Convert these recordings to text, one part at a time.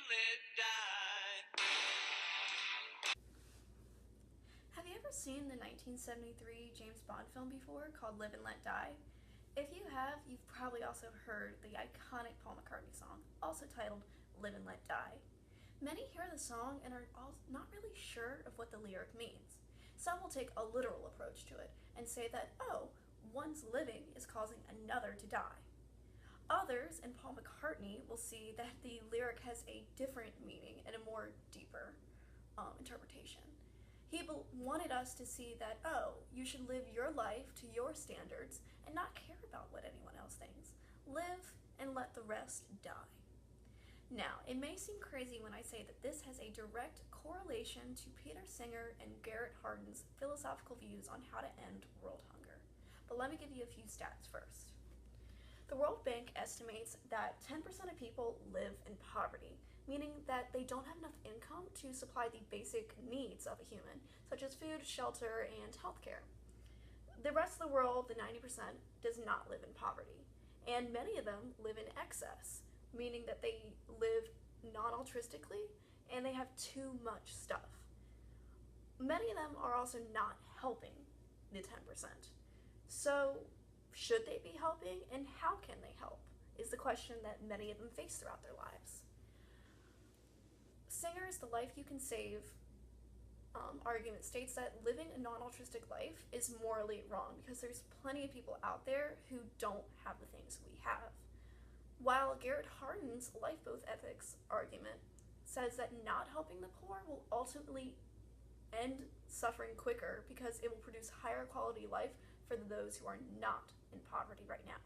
let die. Have you ever seen the 1973 James Bond film before called Live and Let Die? If you have, you've probably also heard the iconic Paul McCartney song, also titled Live and Let Die. Many hear the song and are not really sure of what the lyric means. Some will take a literal approach to it and say that, oh, one's living is causing another to die. Others, and Paul McCartney, will see that the lyric has a different meaning and a more deeper interpretation. He wanted us to see that, oh, you should live your life to your standards and not care about what anyone else thinks. Live and let the rest die. Now, it may seem crazy when I say that this has a direct correlation to Peter Singer and Garrett Hardin's philosophical views on how to end world hunger. But let me give you a few stats first. The World Bank estimates that 10% of people live in poverty, meaning that they don't have enough income to supply the basic needs of a human, such as food, shelter, and healthcare. The rest of the world, the 90%, does not live in poverty, and many of them live in excess, meaning that they live non-altruistically and they have too much stuff. Many of them are also not helping the 10%. So, should they be helping, and how can they help, is the question that many of them face throughout their lives. Singer's The Life You Can Save argument states that living a non-altruistic life is morally wrong because there's plenty of people out there who don't have the things we have. While Garrett Hardin's lifeboat ethics argument says that not helping the poor will ultimately end suffering quicker because it will produce higher quality life for those who are not in poverty right now.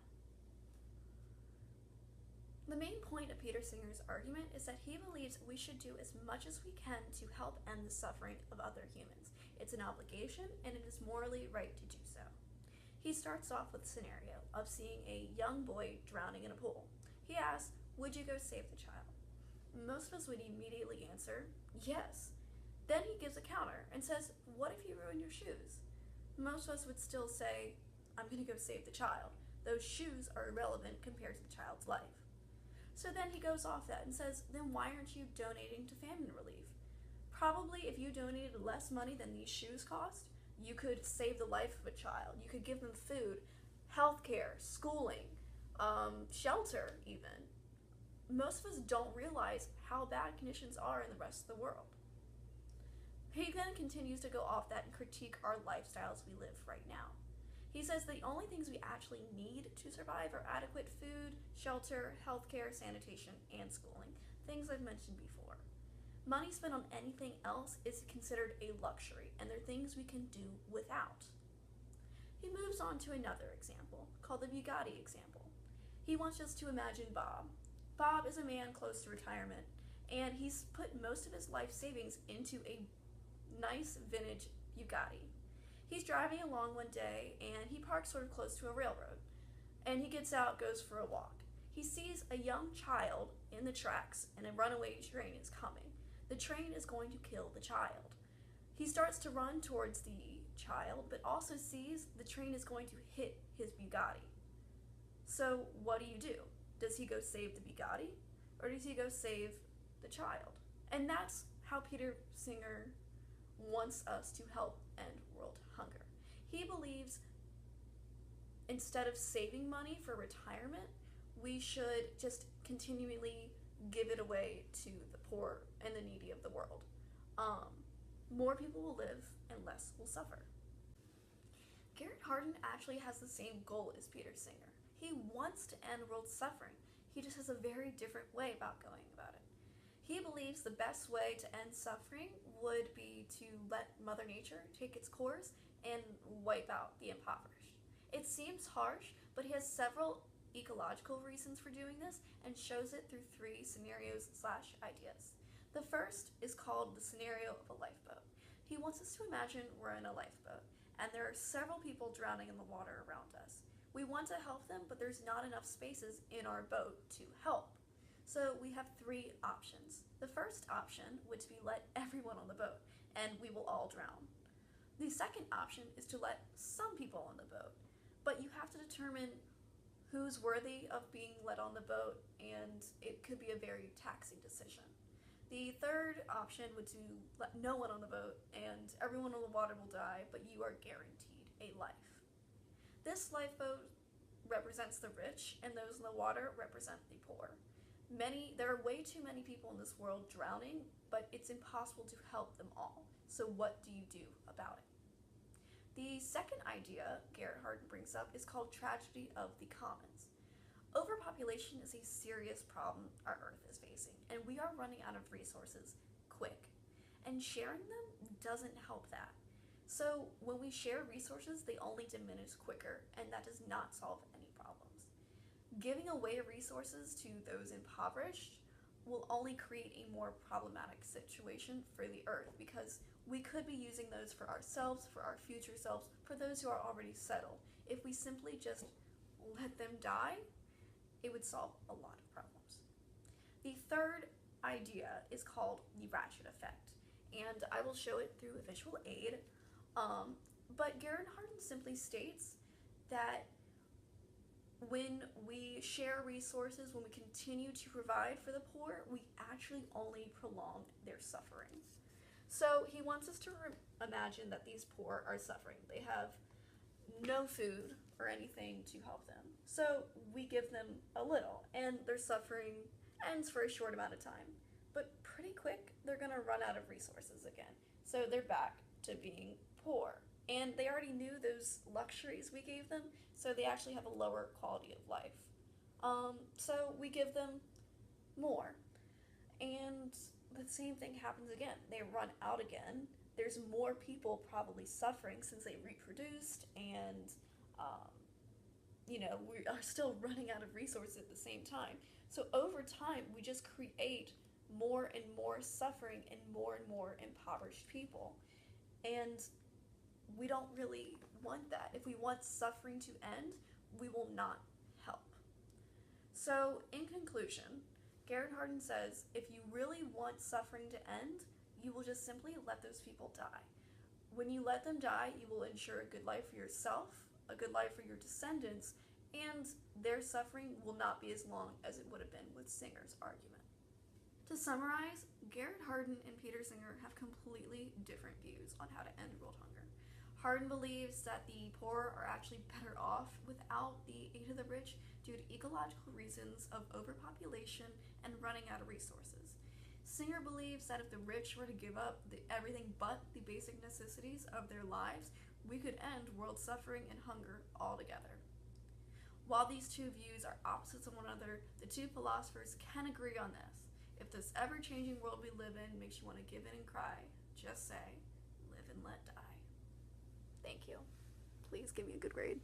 The main point of Peter Singer's argument is that he believes we should do as much as we can to help end the suffering of other humans. It's an obligation, and it is morally right to do so. He starts off with a scenario of seeing a young boy drowning in a pool. He asks, would you go save the child? Most of us would immediately answer, yes. Then he gives a counter and says, what if you ruin your shoes? Most of us would still say, I'm going to go save the child. Those shoes are irrelevant compared to the child's life. So then he goes off that and says, then why aren't you donating to famine relief? Probably if you donated less money than these shoes cost, you could save the life of a child. You could give them food, healthcare, schooling, shelter even. Most of us don't realize how bad conditions are in the rest of the world. He then continues to go off that and critique our lifestyles we live right now. He says the only things we actually need to survive are adequate food, shelter, healthcare, sanitation, and schooling, things I've mentioned before. Money spent on anything else is considered a luxury, and they're things we can do without. He moves on to another example, called the Bugatti example. He wants us to imagine Bob. Bob is a man close to retirement, and he's put most of his life savings into a nice vintage Bugatti. He's driving along one day, and he parks sort of close to a railroad, and he gets out, goes for a walk. He sees a young child in the tracks, and a runaway train is coming. The train is going to kill the child. He starts to run towards the child, but also sees the train is going to hit his Bugatti. So what do? Does he go save the Bugatti, or does he go save the child? And that's how Peter Singer wants us to help end world hunger. He believes instead of saving money for retirement, we should just continually give it away to the poor and the needy of the world. More people will live and less will suffer. Garrett Hardin actually has the same goal as Peter Singer. He wants to end world suffering. He just has a very different way about going about it. He believes the best way to end suffering would be to let Mother Nature take its course and wipe out the impoverished. It seems harsh, but he has several ecological reasons for doing this and shows it through 3 scenarios/ideas. The first is called the scenario of a lifeboat. He wants us to imagine we're in a lifeboat and there are several people drowning in the water around us. We want to help them, but there's not enough spaces in our boat to help. So we have 3 options. The first option would be let everyone on the boat, and we will all drown. The second option is to let some people on the boat, but you have to determine who's worthy of being let on the boat, and it could be a very taxing decision. The third option would to let no one on the boat and everyone on the water will die, but you are guaranteed a life. This lifeboat represents the rich, and those in the water represent the poor. There are way too many people in this world drowning, but it's impossible to help them all. So what do you do about it? The second idea Garrett Hardin brings up is called tragedy of the commons. Overpopulation is a serious problem our Earth is facing, and we are running out of resources quick. And sharing them doesn't help that. So when we share resources, they only diminish quicker, and that does not solve any problems. Giving away resources to those impoverished will only create a more problematic situation for the Earth, because we could be using those for ourselves, for our future selves, for those who are already settled. If we simply just let them die, it would solve a lot of problems. The third idea is called the ratchet effect, and I will show it through a visual aid. But Garrett Hardin simply states that when we share resources, when we continue to provide for the poor, we actually only prolong their suffering. So he wants us to imagine that these poor are suffering. They have no food or anything to help them. So we give them a little, and their suffering ends for a short amount of time. But pretty quick, they're going to run out of resources again. So they're back to being poor. And they already knew those luxuries we gave them, so they actually have a lower quality of life. So we give them more. And the same thing happens again. They run out again. There's more people probably suffering since they reproduced, and we are still running out of resources at the same time. So over time, we just create more and more suffering and more impoverished people. And we don't really want that. If we want suffering to end, we will not help. So in conclusion, Garrett Hardin says, if you really want suffering to end, you will just simply let those people die. When you let them die, you will ensure a good life for yourself, a good life for your descendants, and their suffering will not be as long as it would have been with Singer's argument. To summarize, Garrett Hardin and Peter Singer have completely different views on how to end world hunger. Hardin believes that the poor are actually better off without the aid of the rich due to ecological reasons of overpopulation and running out of resources. Singer believes that if the rich were to give up everything but the basic necessities of their lives, we could end world suffering and hunger altogether. While these two views are opposites of one another, the two philosophers can agree on this. If this ever-changing world we live in makes you want to give in and cry, just say, live and let die. Thank you. Please give me a good grade.